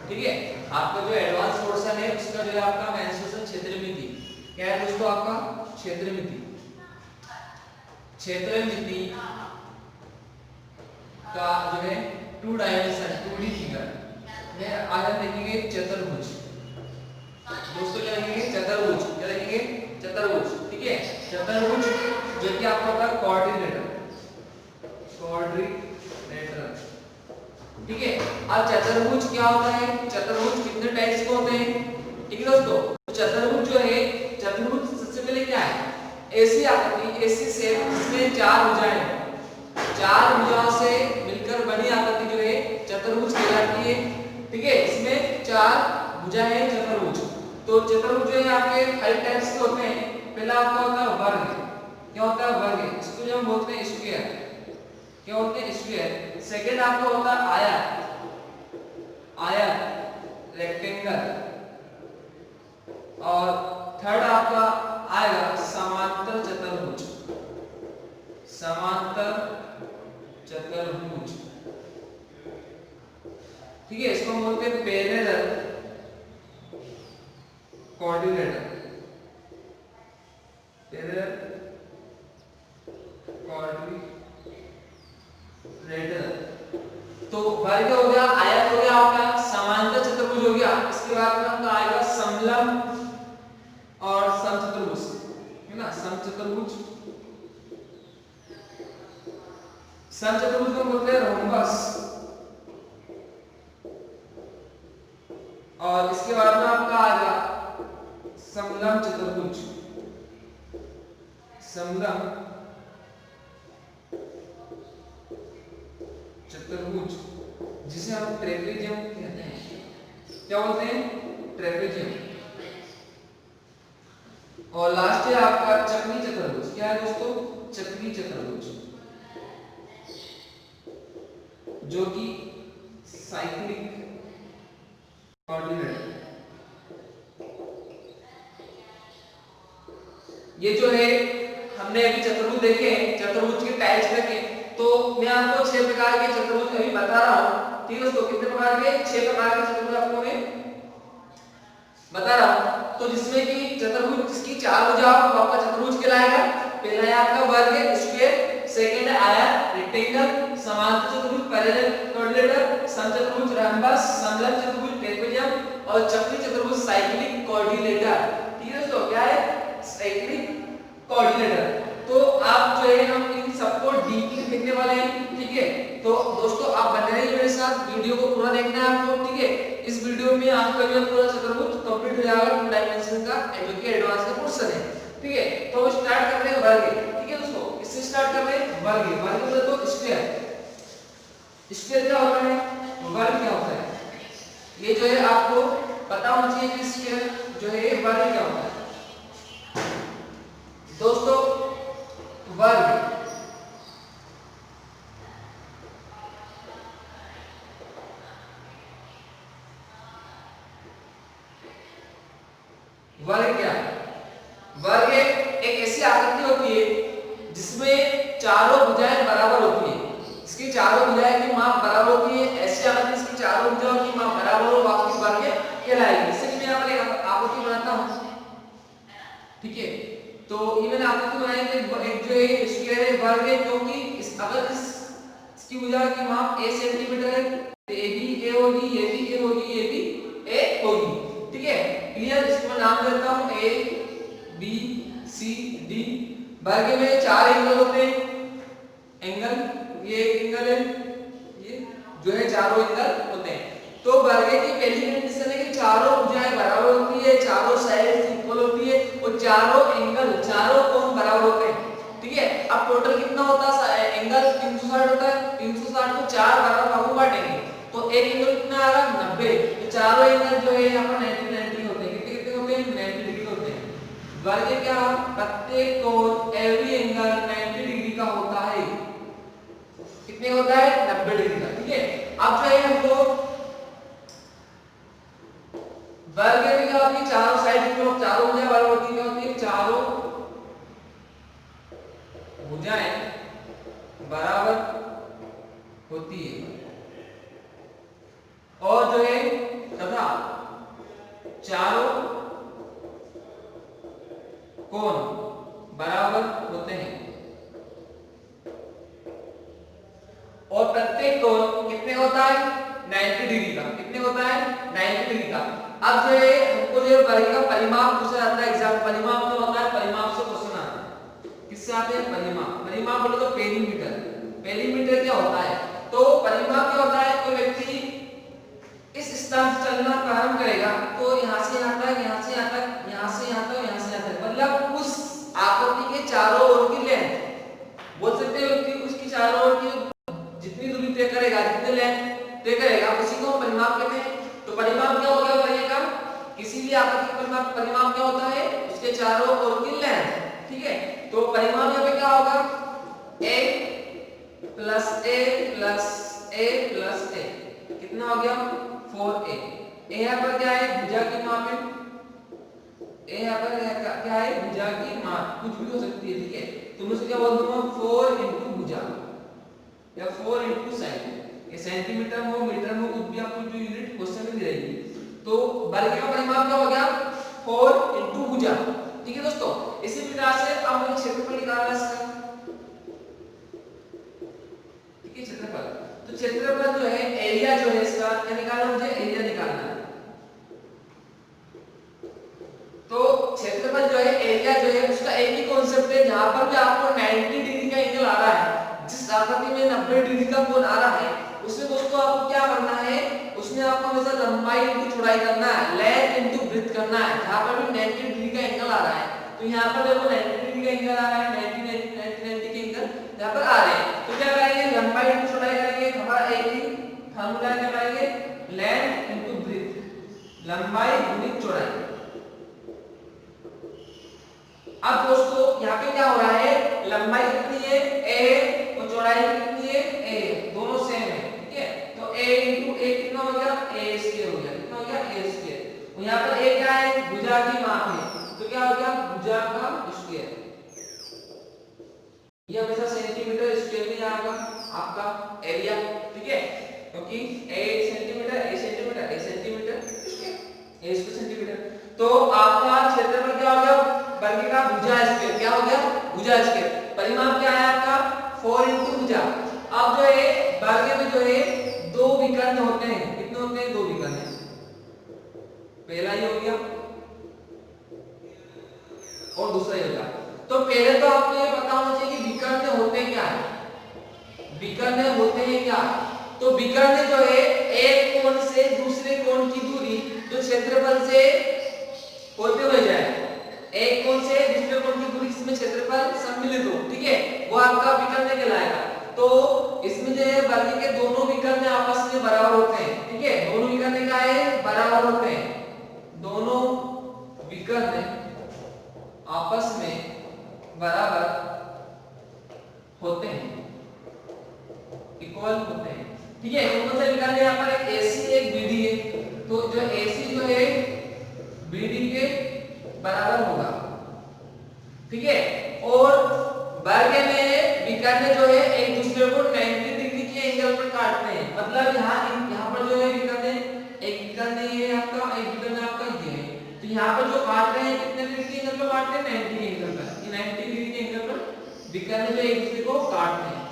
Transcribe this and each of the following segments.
ठीक है। आपका जो एडवांस पोर्शन है उसका जो है आपका मेंस्ट्रुएशन क्षेत्रमिति क्या है दोस्तों, आपका क्षेत्रमिति। क्षेत्रमिति का जो है 2 डायमेंशन 2D फिगर में आज हम देखेंगे चतुर्भुज। दोस्तों क्या लिखेंगे, चतुर्भुज। क्या लिखेंगे, चतुर्भुज। ठीक है, चतुर्भुज जो कि आपका होता है कोऑर्डिनेटर। कोऑर्डिनेटर, ठीक है। अब चतुर्भुज क्या होता है, चतुर्भुज कितने टाइप्स के होते हैं, ठीक है दोस्तों। चतुर्भुज जो है, चतुर्भुज सबसे पहले क्या है, ऐसी आकृति, ऐसी शेप जिसमें 4 भुजाएं हैं। 4 भुजाओं से मिलकर बनी आकृति जो है चतुर्भुज कहलाती है। ठीक है, इसमें 4 भुजाएं हैं चतुर्भुज। तो चतुर्भुज जो है आपके 5 टाइप्स के होते हैं। पहला आपका होता है वर्ग। क्या होता है, वर्ग। इसको जो हम बोलते हैं स्क्वायर। क्या होते हैं, स्क्वायर। सेकंड आपका होता है आयत। आयत, रेक्टेंगल। और थर्ड आपका आएगा समांतर चतुर्भुज। समांतर चतुर्भुज, ठीक है। इसको हम बोलते हैं पैरेलल कोऑर्डिनेटर। Parallel coordinator. तो वर्ग हो गया, आयत हो गया आपका, समांतर चतुर्भुज हो गया। इसके बाद में आपका आएगा समलंब और समचतुर्भुज, है ना। समचतुर्भुज, समचतुर्भुज को बोलते हैं रोम्बस। और इसके बाद में आपका आएगा समलंब चतुर्भुज। समलंब चतुर्भुज जिसे हम ट्रेपेजियम कहते हैं। क्या बोलते हैं, ट्रेपेजियम। और लास्ट है आपका चक्री चतुर्भुज। क्या है दोस्तों, चक्री चतुर्भुज, जो कि साइक्लिक कोऑर्डिनेटर। ये जो है हमने अभी चतुर्भुज देखे, चतुर्भुज के टाइप्स देखे। तो मैं आपको 6 प्रकार के चतुर्भुज अभी बता रहा हूं। ठीक है दोस्तों, कितने प्रकार के, 6 प्रकार के चतुर्भुज आपको मैं बता रहा हूं। तो जिसमें कि चतुर्भुज जिसकी 4 भुजाएं वो आपका चतुर्भुज कहलाएगा। पहला है आपका वर्ग, स्क्वायर। सेकंड है आयत, रेक्टेंगल। समांतर चतुर्भुज, पैरेलल कोऑर्डिनेटर। समचतुर्भुज, रम्बस। समलंब चतुर्भुज, ट्रेपेजियम। और चक्री चतुर्भुज, साइक्लिक कोऑर्डिनेटर। ठीक है दोस्तों, क्या है, साइक्लिक कोऑर्डिनेटर। तो आप जो है हम इन सबको डीपली देखने वाले हैं। ठीक है, तो दोस्तों आप बने रहिए मेरे साथ, वीडियो को पूरा देखना है आपको। ठीक है, इस वीडियो में आपका जो पूरा चतुर्भुज कंप्लीट हो जाएगा, 2 डायमेंशन का जो कि एडवांस का पोर्शन है। ठीक है, तो स्टार्ट करते हैं वर्ग। ठीक है दोस्तों, इससे स्टार्ट कर रहे हैं वर्ग। वर्ग मतलब तो स्क्वायर। स्क्वायर क्या होता है, वर्ग क्या होता है, ये जो है आपको पता होना चाहिए कि स्क्वायर जो है वर्ग क्या होता है। दोस्तों वर्ग वर्ग क्या है, वर्ग एक ऐसी आकृति होती है जिसमें चारों भुजाएं बराबर होती है। इसकी चारों भुजाएं की माप बराबर होती है। ऐसी आकृति इसकी चारों भुजाओं की माप बराबर हो, आपकी वर्ग कहलाएगी। इससे मैं यहाँ पर आकृति बनाता हूँ। ठीक है, तो ये मैंने आकृति बनाई है, एक जो है स्क्वायर है, वर्ग है, क्योंकि अगर इसकी भुजा की माप a सेंटीमीटर है, ए भी a होगी, ये भी a होगी, ये भी a होगी। ठीक है, क्लियर। इसको मैं नाम देता हूँ a b c d। वर्ग में 4 एंगल होते हैं। एंगल, ये एक एंगल है, ये जो है चारों एंगल होते हैं। तो वर्ग की पहली कंडीशन है कि चारों भुजाएं बराबर होती है, चारों साइड इक्वल होती है और चारों एंगल, चारों कोण बराबर होते हैं। ठीक है, अब टोटल कितना होता है, एंगल 360 होता है। 360 को 4 बराबर भागों बांटेंगे तो एक एंगल कितना आएगा, 90। तो चारों एंगल जो है यहाँ पर 90 होते हैं। कितने कितने होते हैं, 90 डिग्री होते हैं। वर्ग क्या, प्रत्येक कोण एवरी एंगल 90 डिग्री का होता है। कितने होता है, 90 डिग्री का। ठीक है, अब जो है हमको वर्ग में क्या होती है, चारों साइड इक्वल, चारों भुजाएं बराबर होती है। क्या होती है, चारों भुजाएं बराबर होती है। और जो है कोण बराबर होते हैं और प्रत्येक कोण कितने होता है 90 डिग्री का। कितने होता है 90 डिग्री का। अब जो है हमको जो वर्ग का परिमाप पूछा जाता है एग्जाम। परिमाप क्या होता है, परिमाप से क्वेश्चन आता है। किससे आते हैं, परिमाप। परिमाप बोले तो पेरीमीटर। पेरीमीटर क्या होता है, तो परिमाप क्या होता है, कोई व्यक्ति इस स्थान से चलना प्रारंभ करेगा तो यहाँ से यहाँ तक, यहाँ से यहाँ तक, यहाँ से यहाँ तक, यहाँ से यहाँ तक, मतलब उस आकृति के चारों ओर की लेंथ बोल सकते हो कि उसकी चारों ओर की जितनी दूरी तय करेगा, जितने लेंथ तय करेगा, उसी को परिमाप कहते हैं। तो परिमाप क्या हो गया करिएगा, किसी भी आकृति का परिमाप। परिमाप क्या होता है, उसके चारों ओर की लेंथ। ठीक है, तो परिमाप यहाँ पे क्या होगा, a plus a plus a plus a कितना हो गया 4a। यहाँ पर क्या है, भुजा की माप है। यहाँ पर क्या है, भुजा की माप कुछ भी हो सकती है। ठीक है, तो मैं क्या बोल दूंगा 4 इंटू भुजा या 4 इंटू साइन। ये सेंटीमीटर में हो, मीटर में, कुछ भी आपको जो यूनिट क्वेश्चन में दी रहेगी। तो वर्ग का परिमाप क्या हो गया 4 इंटू भुजा। ठीक है दोस्तों, इसी प्रकार से अब मुझे क्षेत्रफल निकालना है इसका। ठीक है, क्षेत्रफल, तो क्षेत्रफल जो है, एरिया जो है इसका क्या निकालना, मुझे एरिया निकालना है। तो क्षेत्रफल जो है, एरिया जो है, उसका एक ही कॉन्सेप्ट है। जहां पर भी आपको 90 डिग्री का एंगल आ रहा है, जिस आकृति में 90 डिग्री का कोण आ रहा है, उसमें दोस्तों आपको क्या करना है, उसमें आपको हमेशा लंबाई इंटू चौड़ाई करना है, लेंथ इंटू ब्रेड्थ करना है। जहां पर भी 90 डिग्री का एंगल आ रहा है, तो यहाँ पर देखो 90 डिग्री का एंगल आ रहा है, 90 के एंगल यहाँ पर आ रहे हैं, तो क्या करेंगे, लंबाई इंटू चौड़ाई करेंगे। हमारा एक ही फार्मूला क्या करेंगे, लेंथ इंटू ब्रेड्थ, लंबाई गुणित चौड़ाई। अब दोस्तों यहाँ पे क्या हो रहा है, लंबाई कितनी है a और चौड़ाई कितनी है a, दोनों सेम है। ठीक है, तो a इंटू a कितना हो गया, a स्क्वायर हो गया। कितना हो गया, a स्क्वायर। और यहाँ पर a क्या है, भुजा की माप है, तो क्या हो गया, भुजा का स्क्वायर। ये हमेशा सेंटीमीटर स्क्वायर में आएगा आपका एरिया। ठीक है, क्योंकि a centimetre, a centimetre, a centimetre square, a centimetre. तो आपका क्षेत्रफल क्या हो गया, वर्ग का भुजा स्क्वायर। क्या हो गया, भुजा स्क्वायर। परिमाप क्या है आपका 4 इंटू भुजा। अब जो है वर्ग में जो है दो विकर्ण होते हैं। कितने होते हैं, दो विकर्ण। पहला ही हो गया और दूसरा ही होगा। तो पहले तो आपको ये पता होना चाहिए कि विकर्ण होते क्या है, विकर्ण होते हैं क्या। तो विकर्ण जो है एक कोण से दूसरे कोण की दूरी जो क्षेत्रफल से होते हुए जाए, एक कोण से दूसरे कोण की दूरी जिसमें क्षेत्रफल सम्मिलित हो, ठीक है, वो आपका विकर्ण कहलाएगा। तो इसमें जो है वर्ग के दोनों विकर्ण आपस में बराबर होते हैं। ठीक है, दोनों विकर्ण क्या है, बराबर होते हैं। दोनों विकर्ण आपस में बराबर होते हैं, इक्वल होते हैं। ठीक है, कौन सा विकर्ण है, यहाँ पर एक AC एक BD है। तो जो AC जो है BD के बराबर होगा। ठीक है, और वर्ग में विकर्ण जो है एक दूसरे को 90 डिग्री के एंगल पर काटते हैं। मतलब यहाँ पर जो है विकर्ण, एक विकर्ण ये आपका, एक विकर्ण आपका ये है। तो यहाँ पर जो काट रहे हैं कितने डिग्री के एंगल पर काट रहे हैं, 90 के एंगल पर। 90 डिग्री के एंगल पर विकर्ण जो एक दूसरे को काटते हैं।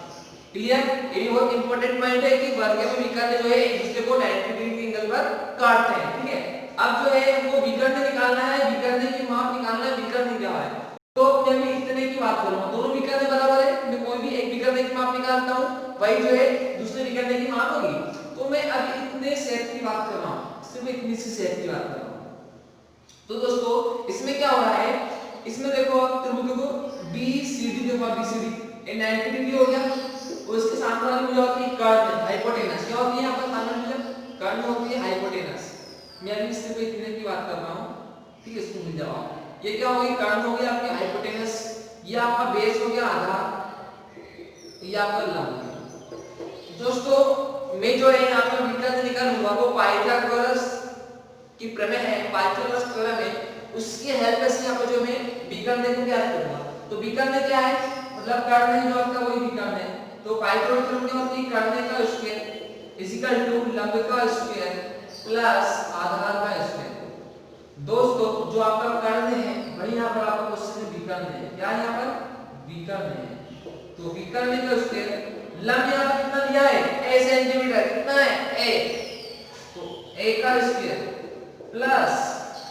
क्लियर, ये बहुत इंपॉर्टेंट पॉइंट है कि वर्ग में विकर्ण जो है एक दूसरे को 90 डिग्री के एंगल पर काटते हैं। ठीक है, अब जो है हमको विकर्ण निकालना है, विकर्ण की माप निकालना है, विकर्ण क्या है। तो मैं इतने की बात करूंगा, दोनों विकर्ण बराबर है, मैं कोई भी एक विकर्ण की माप निकालता हूं, वही जो है दूसरे विकर्ण की माप होगी। तो मैं अभी इतने सेट की बात कर रहा हूं, सिर्फ इतनी सी सेट की बात कर रहा हूं। तो दोस्तों इसमें क्या हो रहा है, इसमें देखो आप त्रिभुज को BCD, देखो BCD ये 90 डिग्री हो गया, और इसके सामने वाली भुजा होती है कर्ण, हाइपोटेनस। क्या होती है यहाँ पर सामने भुजा, कर्ण होती है, हाइपोटेनस। मैं अभी सिर्फ इतने की बात कर रहा हूं। ठीक है, इसको मिल जाओ। ये क्या होगी, कर्ण हो गया आपके, हाइपोटेनस, ये आपका बेस हो गया आधार, ये आपका लंब। दोस्तों मैं जो है यहाँ पर विकर्ण निकालूंगा वो पाइथागोरस की प्रमेय है, पाइथागोरस प्रमेय में उसकी हेल्प से यहाँ पर जो मैं विकर्ण को ज्ञात करूंगा। तो विकर्ण क्या है, मतलब कर्ण है जो आपका, वही विकर्ण है। तो पाइथागोरस प्रमेय क्या होती है, कर्ण का स्क्वायर इक्वल टू लंब का स्क्वायर प्लस आधार का स्क्वायर। दोस्तों जो आपका कर्ण है वही यहाँ पर आपका क्वेश्चन में क्या यहाँ पर विकर्ण है, तो विकर्ण का स्क्वायर लंब यहाँ पर कितना दिया है a सेंटीमीटर, कितना है a, तो a का स्क्वायर प्लस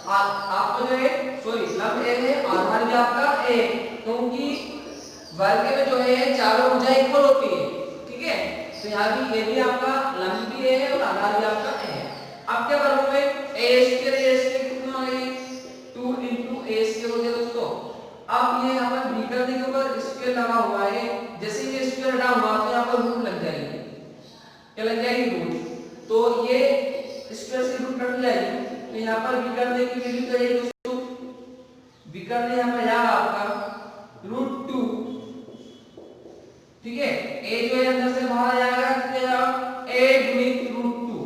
आपको जो है सॉरी लंब a है, आधार भी आपका a, क्योंकि वर्ग में जो है चारों भुजाएं इक्वल होती है, ठीक है। तो यहाँ भी a भी आपका लंब भी a है और आधार भी आपका a है। अब क्या करूंगा मैं, a स्क्वायर कितना हो गया 2 a स्क्वायर हो गया दोस्तों। अब ये यहाँ पर विकर्ण के ऊपर स्क्वायर लगा हुआ है, जैसे ये स्क्वायर हटा हुआ तो यहाँ पर रूट लग जाएगी, क्या लग जाएगी रूट, तो ये स्क्वायर से रूट कट जाएगी, तो यहाँ पर विकर्ण की वैल्यू क्या है दोस्तों, विकर्ण यहाँ पर आएगा आपका √2, ठीक है। a जो है अंदर से बाहर आएगा, कितना a गुणित √2,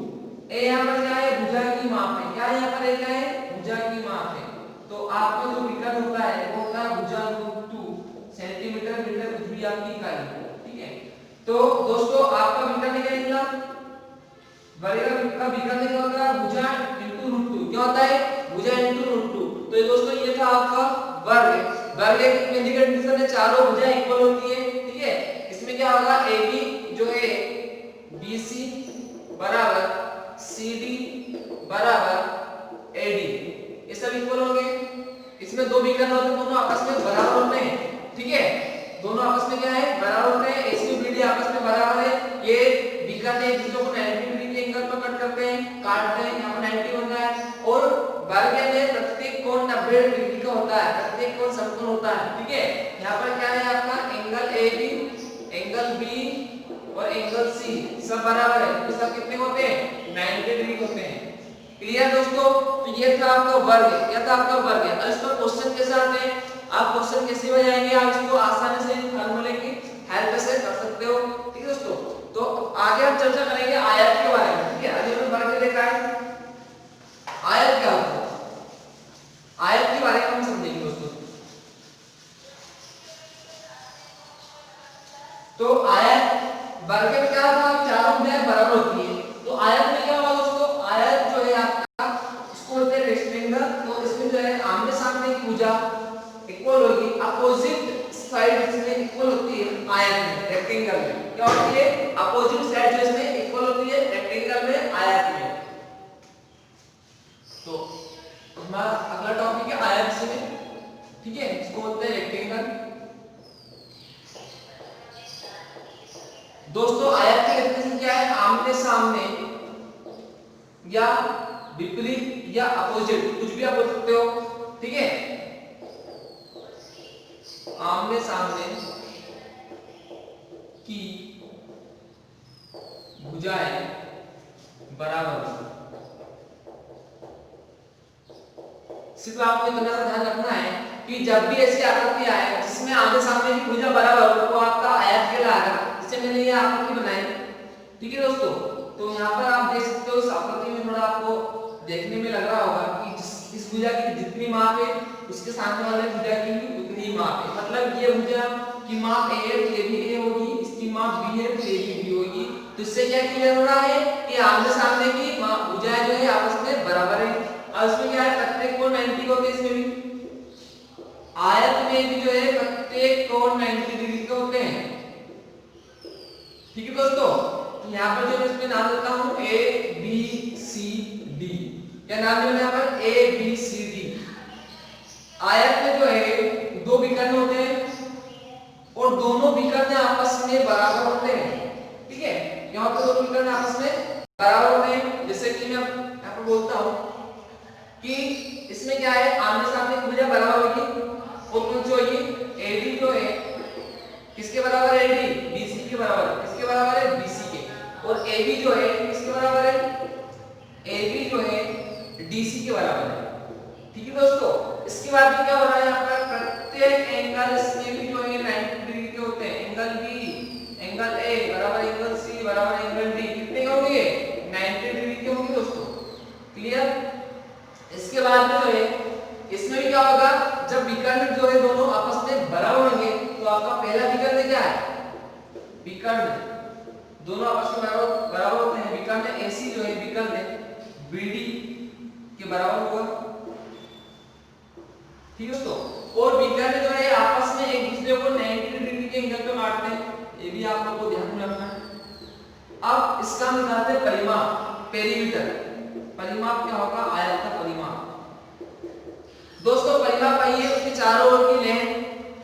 a यहाँ पर क्या है भुजा की माप है, क्या यहाँ पर क्या है भुजा की माप है, तो आपका जो विकर्ण होता है वो होता है भुजा √2 सेंटीमीटर मीटर कुछ भी आपकी इकाई, ठीक है। तो दोस्तों आपका विकर्ण क्या निकला, वर्ग का विकर्ण क्या होता है भुजा * √2, क्या होता है भुजा * √2। तो ये दोस्तों ये था आपका वर्ग, वर्ग की कंडीशन है चारों भुजाएं इक्वल होती है, ठीक है। इसमें क्या होगा AB जो है BC बराबर CD बराबर AD, ये सब इक्वल होंगे। इसमें दो विकर्ण होते हैं, दोनों आपस में बराबर होते हैं, ठीक है, दोनों आपस में क्या है बराबर होते हैं, AC और BD आपस में बराबर है। ये विकर्ण है जिसको 90 डिग्री के एंगल पर कट करते हैं, काटते हैं, यहाँ पर 90 बन रहा है, और वर्ग में प्रत्येक कोण 90 डिग्री का होता है, प्रत्येक कोण समकोण होता है, ठीक है। यहाँ पर क्या है आपका एंगल AB, एंगल B और एंगल C सब बराबर है, तो सब कितने होते हैं 90 डिग्री होते हैं। क्लियर दोस्तों, तो ये था आपका वर्ग, यह था आपका वर्ग है। अब इस पर क्वेश्चन कैसे आते हैं, आप क्वेश्चन कैसे बनाएंगे, आप इसको आसानी से फार्मूले की हेल्प से कर सकते हो, ठीक है दोस्तों। तो आगे हम चर्चा करेंगे आयत के बारे में, ठीक है। अभी हमने वर्ग देखा है, आयत क्या होता है, आयत के बारे में हम समझेंगे दोस्तों। तो आयत वर्ग में क्या था, चारों भुजाएं बराबर होती है, तो आयत में क्या होगा दोस्तों, आयत जो है आपका इसको बोलते हैं रेक्टेंगल, तो इसमें जो है आमने सामने की भुजा इक्वल होगी, अपोजिट साइड इसमें इक्वल होती है आयत में, रेक्टेंगल में क्या होती है अपोजिट साइड जो इसमें इक्वल होती है रेक्टेंगल में, आयत में। तो हमारा अगला टॉपिक है आयत में, ठीक है, इसको बोलते हैं रेक्टेंगल। दोस्तों आयत की डेफिनेशन क्या है, आमने सामने या विपरीत या अपोजिट कुछ भी आप बोल सकते हो, ठीक है, आमने सामने की भुजाएं बराबर। सिर्फ आपको इतना सा ध्यान रखना है कि जब भी ऐसी आकृति आए जिसमें आमने सामने की भुजा बराबर हो, वो आपका आयत कहलाएगा। जैसे मैंने ये आकृति बनाई, ठीक है दोस्तों, तो यहाँ पर आप देख सकते हो इस आकृति में थोड़ा आपको देखने में लग रहा होगा कि इस भुजा की जितनी माप है उसके सामने वाले भुजा की भी उतनी ही माप है, मतलब ये भुजा की माप A है तो ये भी A होगी, इसकी माप B है तो ये भी B होगी। तो इससे क्या क्लियर हो रहा है कि आमने सामने की भुजाएं जो है आपस में बराबर है। और इसमें क्या है प्रत्येक कोण 90 होते हैं, इसमें भी आयत में भी जो है प्रत्येक कोण 90 डिग्री के होते हैं, ठीक है दोस्तों। यहाँ पर जो मैं इसमें नाम देता हूँ ABCD, क्या नाम है यहाँ पर ABCD। आयत में जो है दो विकर्ण होते हैं और दोनों विकर्ण आपस में बराबर होते हैं, ठीक है, यहाँ पर दोनों विकर्ण आपस में बराबर होते हैं। जैसे कि मैं यहाँ पर बोलता हूँ कि इसमें क्या है आमने सामने की भुजा बराबर होगी और कौन सी होगी AD जो है किसके बराबर है, AD BC के बराबर है, किसके बराबर है BC के, और AB जो है किसके बराबर है, AB जो है DC के बराबर है, ठीक है दोस्तों। इसके बाद क्या हो रहा है यहाँ पर प्रत्येक एंगल इसमें भी जो है 90 डिग्री के होते हैं, एंगल B एंगल A बराबर एंगल C बराबर एंगल D कितने के होंगे 90 डिग्री के होंगे दोस्तों, क्लियर। इसके बाद जो है इसमें भी क्या होगा, जब विकर्ण जो है दोनों आपस में बराबर होंगे तो आपका पहला विकर्ण क्या है, विकर्ण दोनों आपस में बराबर होते हैं, विकर्ण AC जो है विकर्ण BD के बराबर होगा, ठीक है दोस्तों। और बीकर जो है आपस में एक दूसरे को 90 डिग्री के एंगल पे मारते हैं, ये भी आप लोगों को ध्यान में रखना है। अब इसका हम निकालते हैं परिमाप, पेरीमीटर। परिमाप क्या होगा? आयत का परिमाप। दोस्तों परिमाप आइए उसके चारों ओर की लेंथ,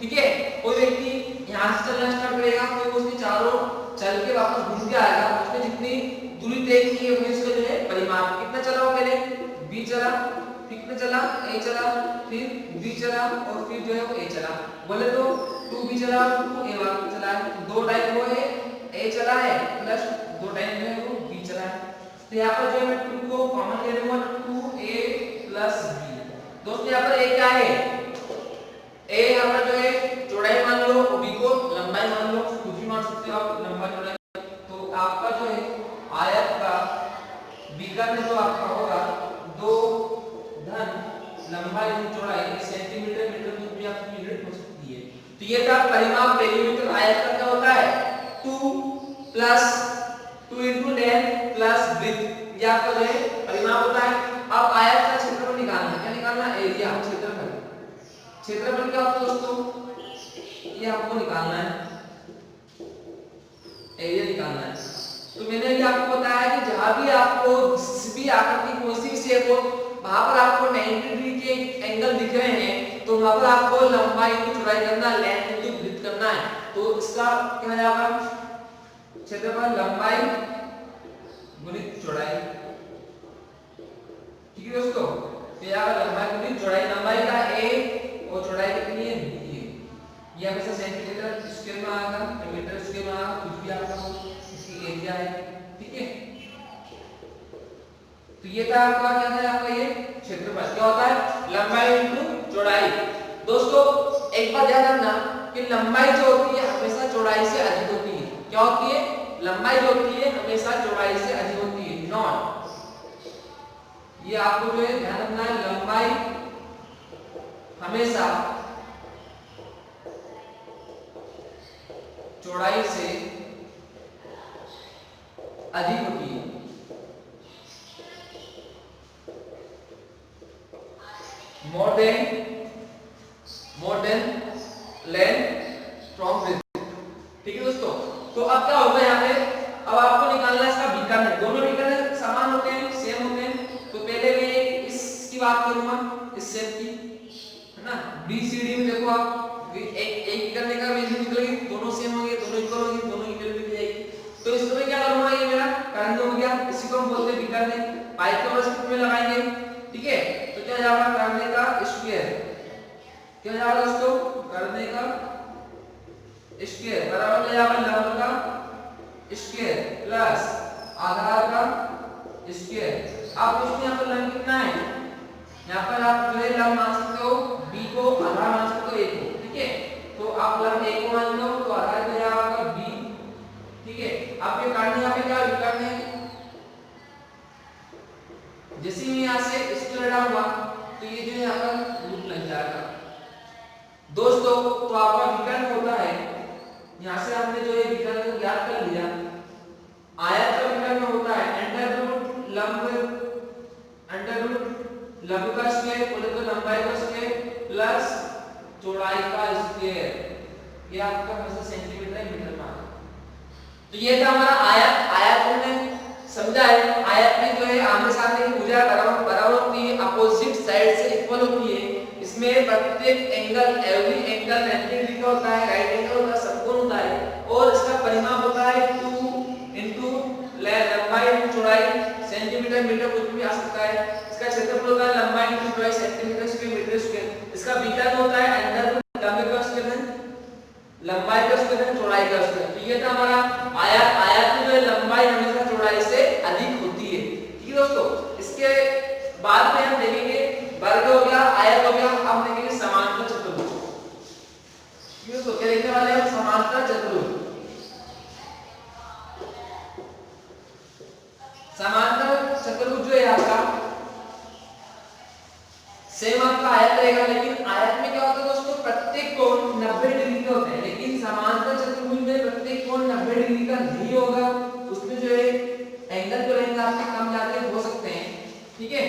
ठीक है, कोई व्यक्ति यहां से चलना स्टार्ट करेगा तो उसके चारों चल के वापस घूम के आएगा, उसने जितनी दूरी तय की है वो इसका जो है परिमाप। कितना चला वो? पहले b चला, फिर कितना चला? a चला, फिर b चला और फिर जो है वो a चला। बोले तो 2b चला और 2a वापस चला है, दो टाइम वो है a चला है प्लस दो टाइम जो है वो b चला है। तो यहाँ पर जो है मैं 2 को कॉमन ले लूंगा, 2a प्लस b। दोस्तों यहाँ पर a क्या है? a यहाँ पर जो है चौड़ाई मान लो, b को लंबाई मान लो, कुछ भी मान सकते हो आप, लंबा चौड़ाई। तो आपका जो है आयत का बीकर में जो आपका होगा 2 धन लंबाई धन चौड़ाई सेंटीमीटर, मीटर में भी आपकी यूनिट हो सकती है। तो ये था परिमाप, पेरीमीटर। आयत का क्या होता है? 2 plus 2 into length plus breadth, ये आपका जो है परिमाप होता है। अब आयत का क्षेत्रफल निकालना है। क्या निकालना है? एरिया, क्षेत्रफल। क्षेत्रफल क्या होता है दोस्तों? ये आपको निकालना है, एरिया निकालना है। तो मैंने ये आपको बताया कि जहां भी आपको किसी भी आकृति कोई सी भी शेप हो, वहां पर आपको 90 डिग्री के एंगल दिख रहे हैं, तो वहां पर आपको लंबाई की चौड़ाई करना, लेंथ की ब्रेथ करना है। तो इसका क्या हो जाएगा? क्षेत्रफल लंबाई गुणित चौड़ाई, ठीक है दोस्तों। तो यहाँ लंबाई गुणित चौड़ाई, लंबाई का a और चौड़ाई कितनी है? b। ये हमेशा सेंटीमीटर स्क्वायर में आएगा, मीटर स्क्वायर में आएगा, कुछ भी आपका हो, इसकी एरिया है, ठीक है। तो ये था आपका, क्या था आपका? ये क्षेत्रफल क्या होता है? लंबाई इनटू चौड़ाई। दोस्तों एक बात ध्यान रखना कि लंबाई जो होती है हमेशा चौड़ाई से अधिक होती है। क्या होती है? लंबाई जो होती है हमेशा चौड़ाई से अधिक होती है, नॉट। ये आपको जो है ध्यान रखना है, लंबाई हमेशा चौड़ाई से अधिक होती है। More than length from breadth, ठीक है दोस्तों। तो अब क्या होगा यहाँ पे? अब आपको निकालना है इसका बीकर। दोनों बीकर समान होते हैं, सेम होते हैं। तो पहले मैं इसकी बात करूंगा, इस शेप की, है ना। BCD में देखो आप, एक करने का वैल्यू निकलेगी, दोनों सेम होंगे, दोनों इक्वल होंगे, दोनों इक्वल मिल जाएगी। तो इसमें क्या करूंगा? ये मेरा करंट हो गया, इसी को हम बोलते हैं बीकर ने। पाइथागोरस में लगाएंगे, ठीक है। तो क्या जाएगा? करने का स्क्वायर, क्या जाएगा दोस्तों? करने का स्क्वायर बराबर क्या जाएगा? लंब का स्क्वायर प्लस आधार का स्क्वायर। आप दोस्तों यहाँ पर लंब कितना है? यहाँ पर आप जो है लंब मान सकते हो b को, आधार मान सकते हो a को, ठीक है। तो आप लंब a को मान लो तो आधार क्या जाएगा? b, ठीक है। आप ये काटने, यहाँ पे क्या करना है? जैसे मैं यहाँ से स्क्वायर डालूंगा तो ये जो है यहाँ पर रूट लग जाएगा दोस्तों। तो आपका विकर्ण होता है, यहाँ से आपने जो है विकर्ण को ज्ञात कर लिया। आयत का विकर्ण होता है अंडर रूट लंब का स्क्वायर, बोले तो लंबाई का स्क्वायर प्लस चौड़ाई का स्क्वायर। ये आपका हमेशा सेंटीमीटर मीटर में आता है। तो ये था हमारा आयत। आयत हमने समझा है, आयत में जो है आमने सामने की भुजा बराबर होती है, अपोजिट साइड से इक्वल होती है। इसमें प्रत्येक एंगल, एवरी एंगल 90 डिग्री का होता है, राइट एंगल होता है, समकोण होता है। और इसका परिमाप होता है 2 इनटू लंबाई इनटू चौड़ाई, सेंटीमीटर मीटर कुछ भी आ सकता है। इसका क्षेत्रफल होता है लंबाई इनटू चौड़ाई, सेंटीमीटर स्क्वायर मीटर स्क्वायर। इसका बीटा होता है अंडर रूट लंबाई का स्क्वायर, लंबाई का स्क्वायर, चौड़ाई का स्क्वायर। तो ये था हमारा आयत। आयत में जो है लंबाई हमेशा चौड़ाई से अधिक होती है, ठीक है दोस्तों। इसके बाद में हम देखेंगे वर्ग हो गया, आयत हो गया, अब देखेंगे समांतर चतुर्भुज। ठीक है दोस्तों, क्या देखने वाले हैं? समांतर चतुर्भुज। समांतर चतुर्भुज जो है आपका सेम आपका आयत रहेगा, लेकिन आयत में क्या होता है दोस्तों? प्रत्येक कोण 90 डिग्री के होते हैं, लेकिन समांतर चतुर्भुज में प्रत्येक कोण 90 डिग्री का नहीं होगा। उसमें जो है एंगल जो रहेंगे आपके कम ज्यादा हो सकते हैं, ठीक है।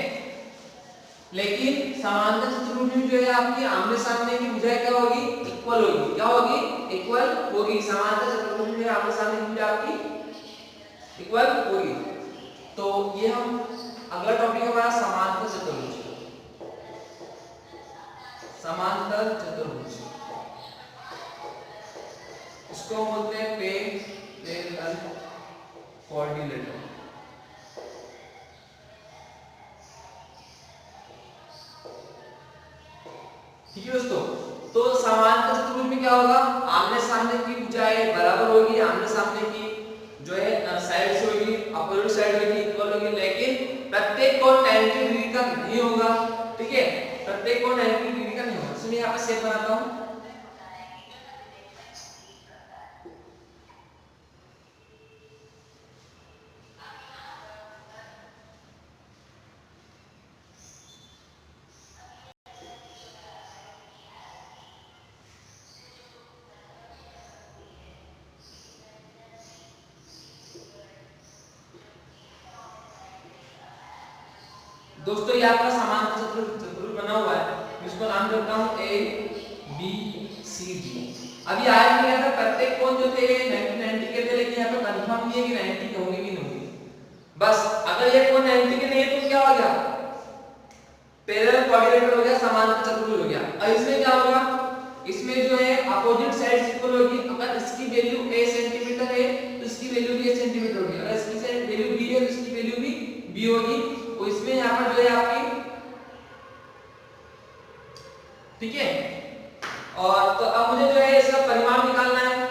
लेकिन समांतर समचतुर्भुज में जो है आपकी आमने सामने की भुजाएं क्या होगी, इक्वल होगी। क्या होगी, इक्वल होगी। समांतर चतुर्भुज में आमने सामने की भुजा आपकी इक्वल होगी। तो ये हम अगला टॉपिक है हमारा समांतर चतुर्भुज। समांतर चतुर्भुज इसको बोलते हैं पैरेलल क्वाड्रिलेटरल। ठीक है दोस्तों, तो समांतर चतुर्भुज में क्या होगा, आमने सामने की भुजाएं बराबर होगी, आमने सामने की जो है साइड से होगी, अपोजिट साइड होगी, इक्वल होगी, लेकिन प्रत्येक कोण 90 डिग्री का नहीं होगा। ठीक है, प्रत्येक कोण 90 डिग्री का नहीं होगा। सुनिए यहाँ पे शेप बनाता हूँ। दोस्तों ये आपका समांतर चतुर्भुज बना हुआ है, इसको नाम देता हूं ए बी सी डी। अभी आया क्या था, प्रत्येक कोण जो थे 90 के थे, लेकिन यहाँ पे कंफर्म नहीं है कि 90 के होंगे कि नहीं होंगे। बस अगर ये कोण 90 के नहीं है तो क्या हो गया, पैरेलल क्वाड्रिलेटरल हो गया, समांतर चतुर्भुज हो गया। अब इसमें क्या होगा, इसमें जो है अपोजिट साइड्स इक्वल होगी। अगर इसकी वैल्यू a सेंटीमीटर है तो इसकी वैल्यू भी a सेंटीमीटर होगी, अगर इसकी वैल्यू b है तो इसकी वैल्यू भी b होगी। तो इसमें यहाँ पर जो है आपकी, ठीक है, और तो अब मुझे जो है इसका परिमाप निकालना है,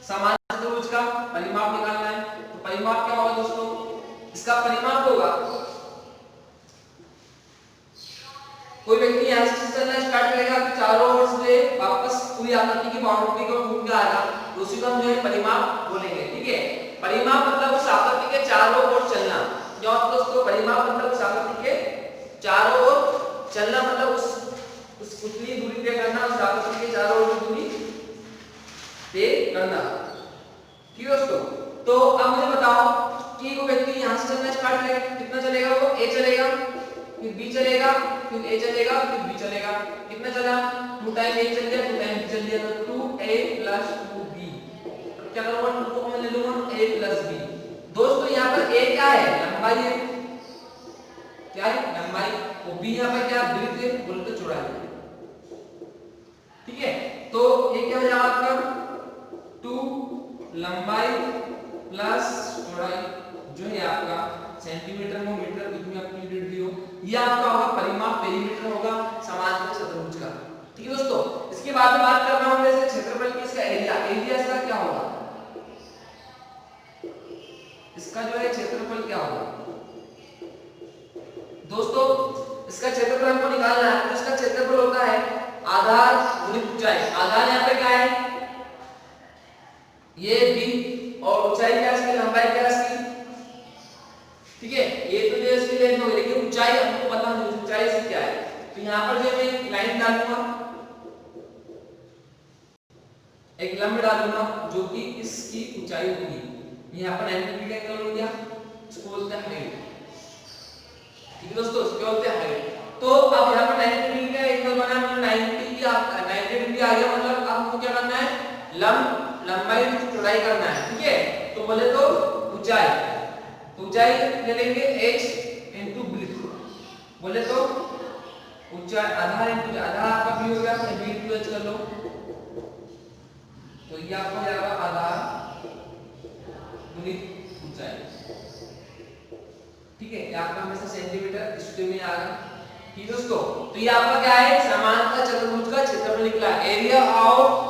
समांतर चतुर्भुज का परिमाप निकालना है। तो परिमाप क्या होगा दोस्तों, इसका परिमाप होगा, कोई व्यक्ति यहाँ से चलना स्टार्ट करेगा तो चारों ओर से वापस पूरी आकृति की बाउंड्री को घूम के आएगा, तो उसी को हम जो है परिमाप बोलेंगे। ठीक है, परिमाप मतलब उस आकृति के चारों ओर चलना। क्या होता है दोस्तों, परिमाप मतलब उस आकृति के चारों ओर चलना, मतलब उस उतनी दूरी तय करना, उस आकृति के चारों ओर दूरी तय करना। ठीक है दोस्तों, तो अब मुझे बताओ कि वो व्यक्ति यहाँ से चलना स्टार्ट करेगा, कितना चलेगा, वो a चलेगा, फिर b चलेगा, फिर a चलेगा, फिर b चलेगा। कितना चला, 2 टाइम a चल गया, 2 टाइम b चल गया, तो 2a + 2b। क्या करूंगा, 2 को मैं ले लूंगा, a + b। दोस्तों यहाँ पर a क्या है, लंबाई है, क्या है, लंबाई, और b यहाँ पर क्या, ब्रीथ है, बोले तो चौड़ाई। ठीक है, तो ये क्या हो जाएगा आपका 2 लंबाई प्लस चौड़ाई, जो है आपका सेंटीमीटर में मीटर, इसमें अपनी यूनिट दी हो, ये आपका होगा परिमाप, पेरीमीटर होगा समांतर चतुर्भुज का। ठीक है दोस्तों, इसके बाद में बात कर रहा हूं जैसे क्षेत्रफल की, इसका एरिया, एरिया इसका क्या होगा, इसका जो है क्षेत्रफल क्या होगा दोस्तों, इसका क्षेत्रफल हमको निकालना है। तो इसका क्षेत्रफल होता है आधार गुणित ऊंचाई। आधार यहाँ पे क्या है, ये b, और ऊंचाई क्या है इसकी, लंबाई क्या है इसकी। ठीक है, ये तो जो इसकी लेंथ होगी, लेकिन ऊंचाई हमको पता नहीं ऊंचाई से क्या है। तो यहाँ पर जो मैं लाइन डालूंगा, एक लंब डालूंगा जो कि इसकी ऊंचाई होगी। यहाँ पर 90 डिग्री का एंगल हो गया, इसको बोलते हैं हाइट। ठीक है दोस्तों, इसको बोलते हैं हाइट। तो अब यहाँ पर 90 डिग्री का एंगल बना, मतलब 90 डिग्री आ गया, मतलब अब हमको क्या करना है, लंबाई चौड़ाई करना है। ठीक है, तो बोले तो ऊंचाई, तो ऊंचाई ले लेंगे h * ब्रीथ, बोले तो ऊंचाई आधार इंटू आधार आपका b हो गया, फिर b इंटू h कर लो, तो ये आपको हो जाएगा आधार गुणित ऊंचाई। ठीक है, ये आपका हमेशा सेंटीमीटर स्क्वायर में आ गया। ठीक है दोस्तों, तो ये आपका क्या है, समांतर चतुर्भुज का क्षेत्रफल निकला, एरिया ऑफ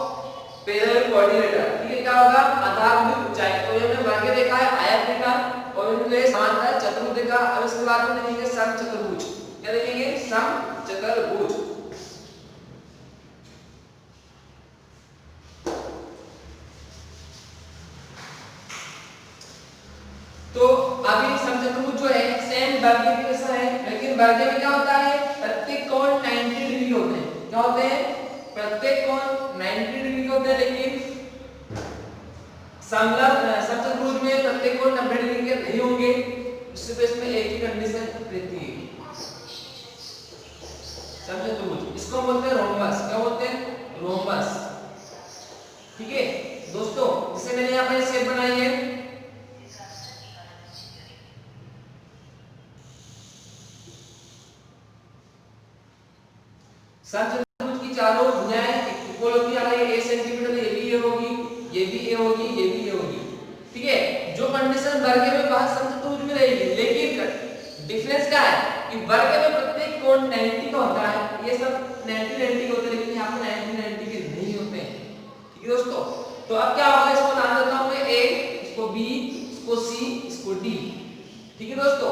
पैरेलल क्वाड्रिलेटरल। ठीक है, क्या होगा, आधार गुणित ऊंचाई। तो ये हमने वर्ग देखा है, आयत देखा, और हमने समांतर चतुर्भुज देखा। अब इसके बाद में देखेंगे समचतुर्भुज। क्या देखेंगे, समचतुर्भुज। तो अभी समचतुर्भुज जो है सेम वर्ग के जैसा है, लेकिन वर्ग में क्या होता है, प्रत्येक कोण 90 डिग्री होते हैं। क्या होते हैं, प्रत्येक कोण 90 डिग्री होते हैं, लेकिन समचतुर्भुज में प्रत्येक कोण 90 डिग्री के नहीं होंगे। इससे इसमें एक ही कंडीशन रहती है समचतुर्भुज। समचतुर्भुज की चारों भुजाएं इक्वल होती है, अगर ये a सेंटीमीटर है, ये भी a होगी, ये भी a होगी, ये भी a होगी। ठीक है, जो कंडीशन वर्ग में वह समचतुर्भुज में रहेगी, लेकिन डिफरेंस क्या है कि वर्ग में प्रत्येक कोण 90 का होता है, ये सब 90 90 के होते हैं, लेकिन यहाँ पे 90 90 के नहीं होते हैं। ठीक है दोस्तों, तो अब क्या होगा, इसको नाम देता हूं मैं a, इसको b, इसको c, इसको d। ठीक है दोस्तों,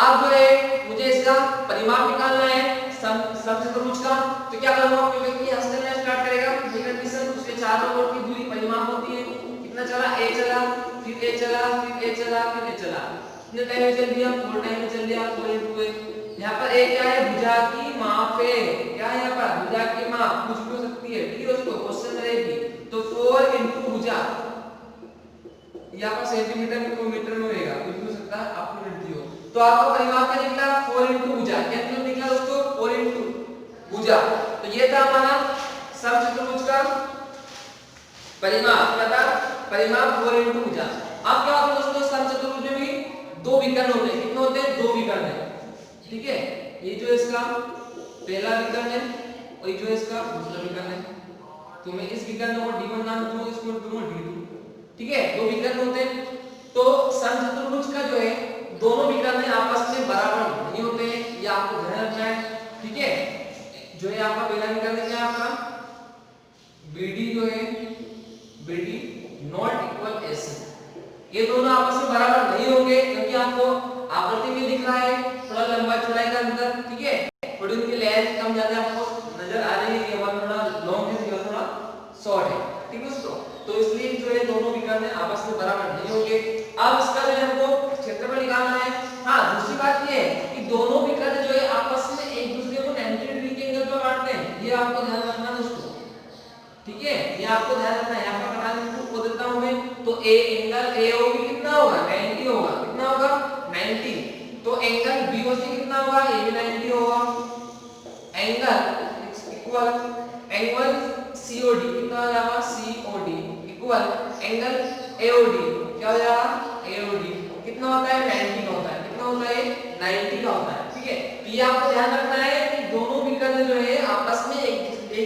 अब जो है मुझे इसका परिमाप निकालना है समचतुर्भुज का, तो क्या करूंगा, कोई व्यक्ति हंसने में स्टार्ट करेगा, कंडीशन उसके चारों ओर की दूरी परिमाप होती है, कितना चला, a चला, फिर a चला, फिर a चला, फिर a चला, कितने टाइम में चल दिया, 4 टाइम में चल दिया, 4 into a। यहाँ पर a क्या है, भुजा की माप है, क्या है यहाँ पर, भुजा की माप कुछ भी हो सकती है। ठीक है दोस्तों, क्वेश्चन रहेगी तो 4 into भुजा, यहाँ पर सेंटीमीटर में मीटर में होएगा, कुछ भी हो सकता है, आपको मिनट दियो। तो आपका परिमाप का निकला 4 into भुजा, कितना निकला दोस्तों, 4 into भुजा। तो ये था हमारा समचतुर्भुज का परिमाप, क्या था, परिमाप 4 into भुजा। अब क्या होता है दोस्तों, समचतुर्भुज में भी दो विकर्ण होते हैं, कितने होते हैं, दो विकर्ण है। ठीक है, ये जो इसका पहला विकर्ण है और ये जो इसका दूसरा विकर्ण है, तो मैं इस विकर्ण को d1 नाम दूंगा, इसको दूंगा d2। ठीक है, दो विकर्ण होते हैं, तो समचतुर्भुज का जो है दोनों विकर्ण आपस में बराबर नहीं होते हैं, ये आपको ध्यान रखना है। ठीक है, जो है आपका पहला विकर्ण क्या है, आपका BD जो है, BD नॉट इक्वल AC, ये दोनों आपस में बराबर नहीं होंगे, क्योंकि आपको आकृति में दिख रहा है थोड़ा लंबा चौड़ाई का अंतर। ठीक है, थोड़ी उनकी लेंथ कम ज्यादा आपको नजर आ रही है, ये वाला थोड़ा लॉन्ग है, ये थोड़ा शॉर्ट है। ठीक है दोस्तों, तो इसलिए जो है दोनों विकर्ण आपस में बराबर नहीं होंगे। अब इसका जो है हमको क्षेत्रफल निकालना है। हाँ, दूसरी बात ये है कि दोनों विकर्ण जो है आपस में एक दूसरे को 90 डिग्री के एंगल पर काटते हैं, ये आपको ध्यान रखना है दोस्तों। ठीक है, ये आपको ध्यान रखना है, यहाँ पर बता को देता हूं मैं, तो ए एंगल ए होगी कितना होगा, 90 होगा, कितना होगा, 90। तो एंगल BOC कितना होगा, ये भी 90 होगा। एंगल इक्वल एंगल COD कितना हो जाएगा, COD इक्वल एंगल AOD, क्या हो जाएगा, AOD कितना होता है, 90 का होता है, कितना होता है, 90 का होता है। ठीक है, तो ये आपको ध्यान रखना है कि दोनों विकर्ण जो है आपस में एक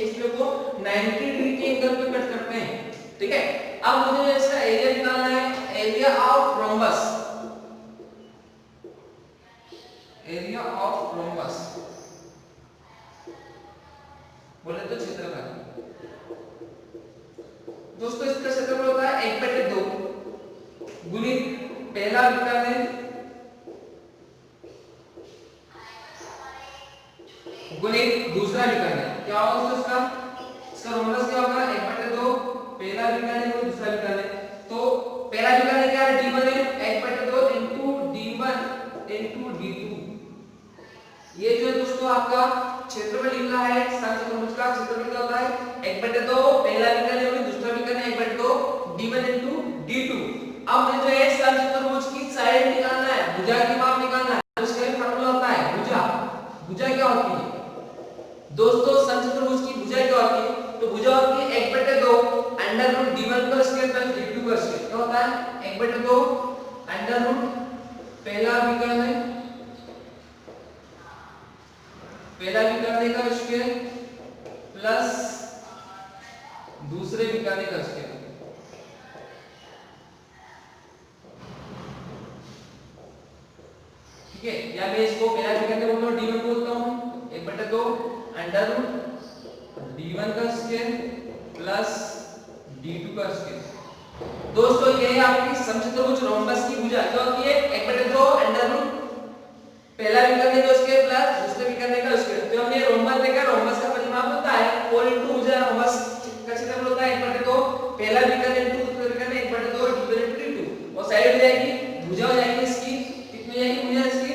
दूसरे को 90 डिग्री के एंगल पे कट करते हैं। ठीक है, अब मुझे इसका एरिया निकालना है, area of rhombus, area of rhombus बोले तो क्षेत्रफल। दोस्तों इसका क्षेत्रफल होता है 1/2 गुणित पहला विकर्ण है गुणित दूसरा विकर्ण है, क्या होगा दोस्तों, इसका रोम्बस क्या होगा, 1/2 पहला विकर्ण है दूसरा विकर्ण है। तो पहला विकर्ण क्या है, d1 है, 1/2 into d1 into d2। ये जो दोस्तों आपका क्षेत्रफल निकला है समचतुर्भुज का, क्षेत्रफल क्या होता है, 1/2 पहला विकर्ण है दूसरा विकर्ण है, 1/2 d1 into d2। अब मुझे जो है समचतुर्भुज की साइड निकालना है, भुजा की माप निकालना है, उसका एक फार्मूला होता है भुजा। भुजा क्या होती है दोस्तों, समचतुर्भुज की भुजा क्या होती है, तो भुजा होती है 1/2 अंडर रूट d1 का स्क्वायर प्लस d2 का स्क्वायर, क्या होता है 1/2 अंडर रूट पहला विकर्ण है, पहला विकर्ण का स्क्वायर प्लस दूसरे विकर्ण का स्क्वायर। ठीक है, या मैं इसको पहला विकर्ण बोलता हूं, d1 बोलता हूं, 1/2 अंडर रूट d1 का स्क्वायर प्लस d2 का स्क्वायर। दोस्तों ये है आपकी समचतुर्भुज रोम्बस की भुजा, क्या होती है 1/2 अंडर रूट पहला विकर्ण का स्क्वायर प्लस दूसरे विकर्ण का स्क्वायर। तो हमने रोम्बस देखा, रोम्बस का परिमाप होता है 4 into भुजा, रोम्बस का क्षेत्रफल होता है 1/2 पहला विकर्ण into दूसरा विकर्ण 1/2 d1 into d2, और साइड हो जाएगी भुजा हो जाएगी इसकी, कितनी हो जाएगी भुजा इसकी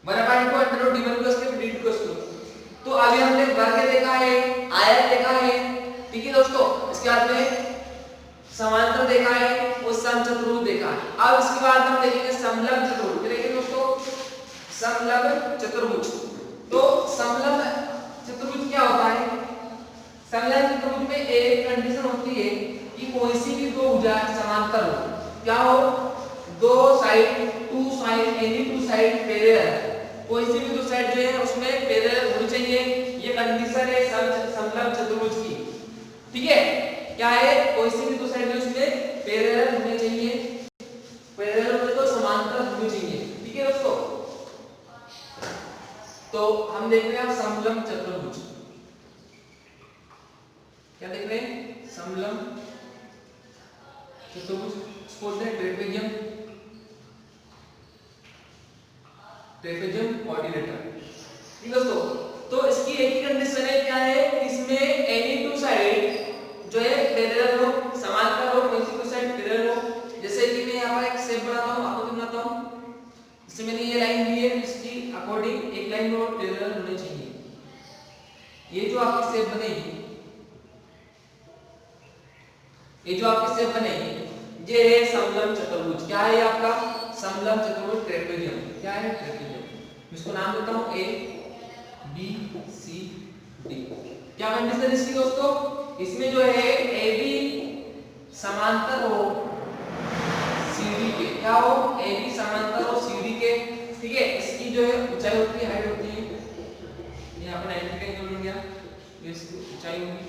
1/2 अंडर रूट d1 का स्क्वायर d2 का स्क्वायर। तो अभी हमने वर्ग देखा है, आयत देखा है। ठीक है दोस्तों, इसके बाद में समांतर देखा है और समचतुर्भुज देखा है। अब इसके बाद हम देखेंगे समलंब चतुर्भुज। देखिए दोस्तों, समलंब चतुर्भुज, तो समलंब चतुर्भुज क्या होता है, समलंब चतुर्भुज में एक कंडीशन होती है कि कोई सी भी दो भुजाएं समांतर हो, क्या हो, दो side, two side, any two side parallel, कोई सी भी दो साइड जो है उसमें पैरेलल होनी चाहिए, ये कंडीशन है समलंब चतुर्भुज की। ठीक है, क्या है, कोई सी भी दो साइड उसमें पैरेलल होने चाहिए, पैरेलल होने तो समांतर होनी चाहिए। ठीक है दोस्तों, तो हम देख रहे हैं समलंब चतुर्भुज, क्या देख रहे हैं, समलंब चतुर्भुज, बोलते हैं ट्रेपेजियम, ट्रेपेजियम कोऑर्डिनेटर। ठीक दोस्तों, तो इसकी एक ही कंडीशन है, क्या है, इसमें एनी टू साइड जो है पैरेलल हो, समांतर हो, कोई सी कोई साइड पैरेलल हो। जैसे कि मैं यहाँ पर एक शेप बनाता हूँ, आकृति बनाता हूँ, जैसे मैंने ये लाइन दी है, इसकी अकॉर्डिंग एक लाइन और पैरेलल होनी चाहिए। ये जो आपकी शेप बनेगी, ये जो आपकी शेप बनेगी, ये है समलंब चतुर्भुज। क्या है आपका समलंब चतुर्भुज, ट्रेपेजियम। क्या है, ट्रेपेजियम। इसको नाम देता हूँ ए बी सी डी। क्या कंडीशन इसकी दोस्तों, इसमें जो है ए बी समांतर हो सीडी के, क्या हो, ए बी समांतर हो सीडी के। ठीक है, इसकी जो है ऊंचाई होती है, हाइट होती है, यहाँ पर 90 का एंगल बन गया, ये इसकी ऊंचाई होगी,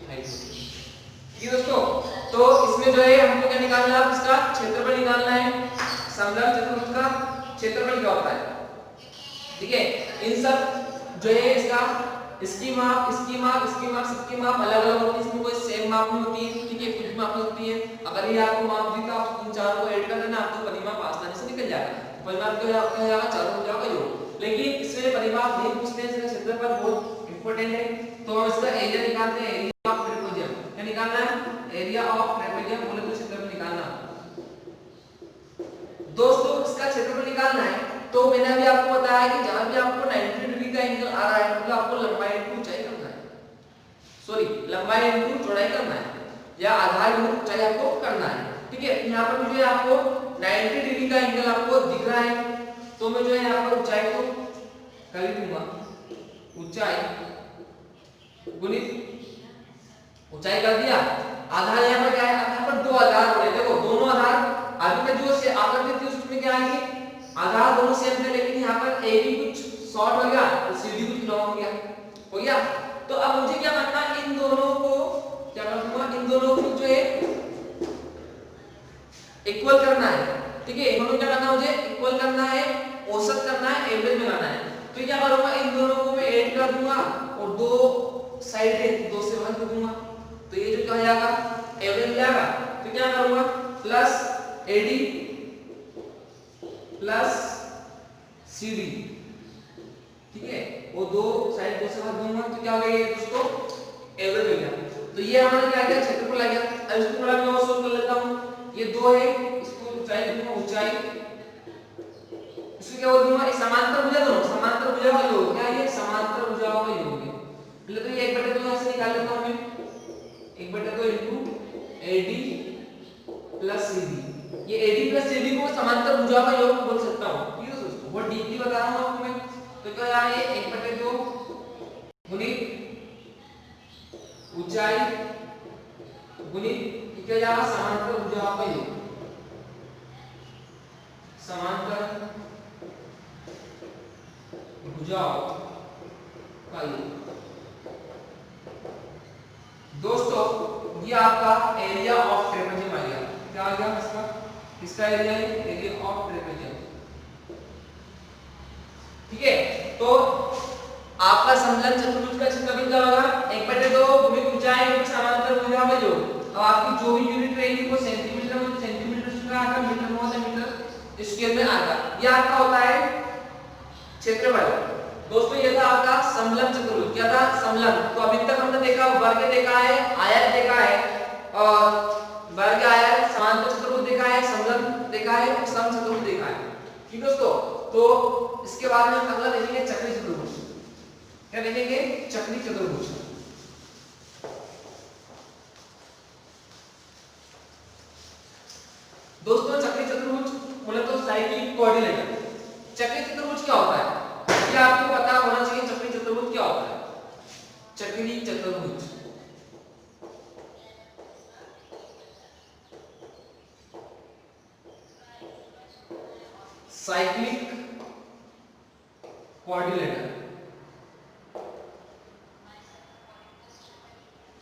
हाइट होगी। ठीक है दोस्तों, तो इसमें जो है हमको क्या निकालना है, इसका क्षेत्रफल निकालना है। समलंब चतुर्भुज का क्षेत्रफल क्या होता है, ठीक है, इन सब जो है इसका इसकी माप इसकी माप इसकी माप सबकी माप अलग अलग होती है, इसमें कोई सेम माप नहीं होती है। ठीक है, कुछ माप होती है। अगर ये आपको माप दी तो आप इन चारों को ऐड कर देना, आपको परिमाप आसानी से निकल जाएगा। परिमाप क्या हो जाएगा, चारों हो जाएगा योग। लेकिन इसमें परिमाप नहीं पूछते हैं, इसका क्षेत्रफल बहुत इंपॉर्टेंट है। तो हम इसका एरिया निकालते हैं, एरिया ऑफ ट्रेपेजियम। क्या निकालना है, एरिया ऑफ ट्रेपेजियम, बोले तो क्षेत्रफल निकालना। दोस्तों इसका क्षेत्रफल निकालना है, तो मैंने अभी आपको बताया कि जहां भी आपको 90 डिग्री का एंगल आ रहा है, मतलब आपको लंबाई इंटू ऊंचाई करना है, सॉरी लंबाई इंटू चौड़ाई करना है, या आधार इंटू ऊंचाई आपको करना है। ठीक है, यहाँ पर मुझे आपको 90 डिग्री का एंगल आपको दिख रहा है, तो मैं जो है यहाँ पर ऊंचाई को कर दूंगा, ऊंचाई गुणित ऊंचाई कर दिया। आधार यहाँ पर क्या है, यहाँ पर दो आधार हो रहे, देखो दोनों आधार अभी तक जो से आकृति थी उसमें क्या आएगी, आधार दोनों सेम थे, लेकिन यहाँ पर ए भी कुछ शॉर्ट हो गया और सीडी कुछ लॉन्ग हो गया, हो गया। तो अब मुझे क्या करना है, इन दोनों को क्या करूंगा, इन दोनों को जो है इक्वल करना है। ठीक है, इन्होंने क्या करना, मुझे इक्वल करना है, औसत करना है, एवरेज बनाना है। तो क्या करूंगा, इन दोनों को मैं ऐड कर दूंगा और दो साइड है, दो से भाग दूंगा, तो ये जो क्या हो जाएगा, एवरेज हो जाएगा। तो क्या करूंगा, प्लस एडी प्लस सीडी। ठीक है, वो दो साइड दो से भाग दूंगा, तो क्या हो गया ये दोस्तों, एवरेज हो गया। तो ये हमारा क्या आ गया, क्षेत्रफल आ गया। अब इसको थोड़ा मैं और सोल्व कर लेता हूं, ये दो है, इसको ऊंचाई दूंगा, ऊंचाई इसको क्या बोल दूंगा, समांतर भुजा, दोनों समांतर भुजा का योग, क्या ये समांतर भुजाओं का योग है। पहले तो ये 1/2 यहां से निकाल लेता हूं मैं, 1/2 इनटू एडी प्लस सीडी। ये एडी प्लस सीडी को समांतर भुजाओं का योग बोल सकता हूं। ठीक है दोस्तों, बहुत डीपली बता रहा हूं आपको मैं। तो क्या यार ये 1/2 गुणित ऊंचाई गुणित क्या जाएगा, समांतर भुजाओं का योग, समांतर भुजाओं का योग। दोस्तों ये आपका एरिया ऑफ ट्रेपेजियम आ गया। क्या आ गया इसका, इसका एरिया है एरिया ऑफ ट्रेपेजियम। ठीक है, तो आपका समलंब चतुर्भुज का क्षेत्रफल क्या होगा, 1/2 गुणित ऊंचाई गुणित समांतर भुजाओं का योग। अब आपकी जो भी यूनिट रहेगी वो सेंटीमीटर में, सेंटीमीटर स्क्वायर आएगा, मीटर में होता है मीटर स्क्वायर में आएगा। ये आपका होता है क्षेत्रफल। दोस्तों ये था आपका समलंब चतुर्भुज। क्या था, समलंब। तो अभी तक हमने देखा वर्ग देखा है, आयत देखा है, और वर्ग आयत, समांतर चतुर्भुज देखा है, समलंब देखा है और समचतुर्भुज देखा है। ठीक दोस्तों, तो इसके बाद में अगला देखेंगे चक्री चतुर्भुज। क्या देखेंगे, चक्री चतुर्भुज। दोस्तों चक्री चतुर्भुज बोले तो साइक्लिक कोऑर्डिनेटर। चक्री चतुर्भुज क्या होता है, ये आपको पता होना चाहिए। चक्री चतुर्भुज क्या होता है, चक्री चतुर्भुज साइक्लिक कोऑर्डिनेटर।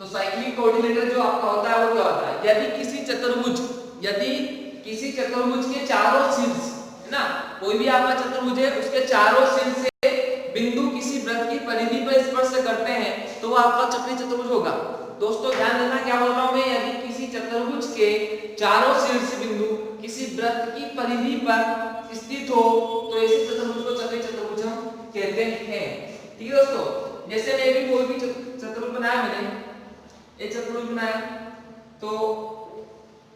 तो साइक्लिक कोऑर्डिनेटर जो आपका होता है वो क्या होता है, यदि किसी चतुर्भुज के चारों शीर्ष है ना, कोई भी आपका चतुर्भुज है उसके चारों शीर्ष से बिंदु किसी वृत्त की परिधि पर स्पर्श करते हैं तो वो आपका चक्रीय चतुर्भुज होगा। दोस्तों ध्यान देना क्या बोल रहा हूं मैं, यदि किसी चतुर्भुज के चारों शीर्ष बिंदु किसी वृत्त की परिधि पर स्थित हो तो ऐसे चतुर्भुज को चक्रीय चतुर्भुज हम कहते हैं। ठीक है दोस्तों, जैसे मैं भी कोई भी चतुर्भुज बनाया, मैंने एक चतुर्भुज बनाया तो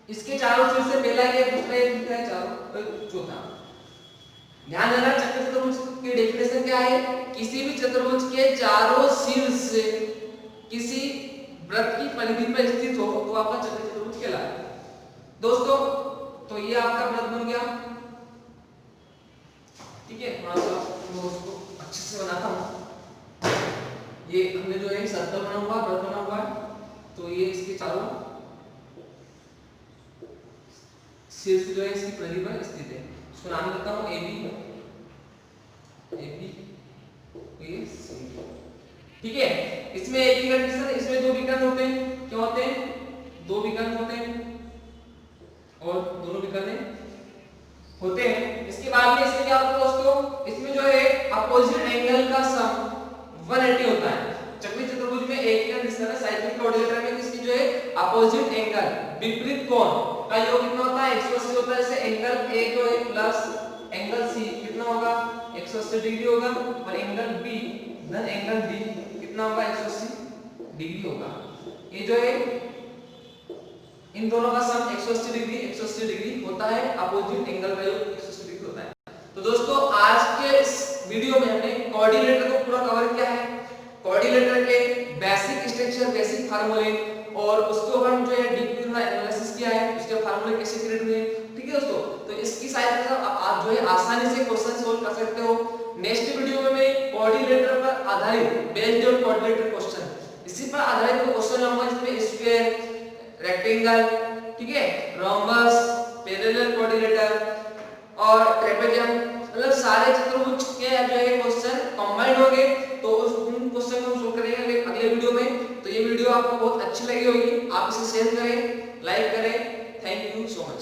इसके चारों शीर्ष से पहला ये, दूसरा ये, तीसरा ये, चारों, चौथा। ध्यान देना चक्रीय चतुर्भुज की डेफिनेशन क्या है, किसी भी चतुर्भुज के चारों शीर्ष से किसी वृत्त की परिधि पर स्थित हो तो आपका चक्रीय चतुर्भुज कहलाता है। दोस्तों तो ये आपका वृत्त बन गया। ठीक है, थोड़ा सा मैं उसको अच्छे से बनाता हूं। ये हमने जो है सर्कल बना हुआ, वृत्त बना हुआ है, तो ये इसके चारों शीर्ष जो है इसकी परिधि पर स्थित है। उसको नाम देता हूं ए बी, ठीक है। इसमें एक ही कंडीशन, इसमें दो विकर्ण होते हैं, क्या होते हैं, दो विकर्ण होते हैं और दोनों विकर्ण होते हैं। इसके बाद में इसमें क्या होता है दोस्तों, इसमें जो है अपोजिट एंगल का सम 180 होता है। चक्रीय चतुर्भुज में एक ही कंडीशन है, साइक्लिक कोऑर्डिनेटर में इसकी जो है अपोजिट एंगल, विपरीत कोण का योग कितना होता है, 180 होता है। जैसे एंगल ए जो है प्लस एंगल सी कितना होगा, 180 डिग्री होगा, और एंगल बी धन एंगल डी कितना होगा, 180 डिग्री होगा। ये जो है इन दोनों का सम 180 डिग्री होता है, अपोजिट एंगल का योग 180 डिग्री होता है। तो दोस्तों आज के इस वीडियो में हमने कोऑर्डिनेटर को पूरा कवर किया है, कोऑर्डिनेटर के बेसिक स्ट्रक्चर, बेसिक फार्मूले, और उसको हम जो है डीप में एनालिसिस किया है, उसके फार्मूले कैसे क्रिएट हुए। ठीक है दोस्तों, तो इसकी सहायता से आप जो है आसानी से क्वेश्चन सोल्व कर सकते हो। नेक्स्ट वीडियो में मैं कोऑर्डिनेटर पर आधारित, बेस्ड ऑन कोऑर्डिनेटर क्वेश्चन, इसी पर आधारित क्वेश्चन लाऊंगा जिसमें स्क्वायर, रेक्टेंगल, ठीक है, रोम्बस, पैरेलल कोऑर्डिनेटर और ट्रेपेजियम, मतलब सारे चतुर्भुज के जो है क्वेश्चन कंबाइंड होंगे। तो उन क्वेश्चन को हम सोल्व करेंगे अगले वीडियो में। तो ये वीडियो आपको बहुत अच्छी लगी होगी, आप इसे शेयर करें, लाइक करें। Thank you so much.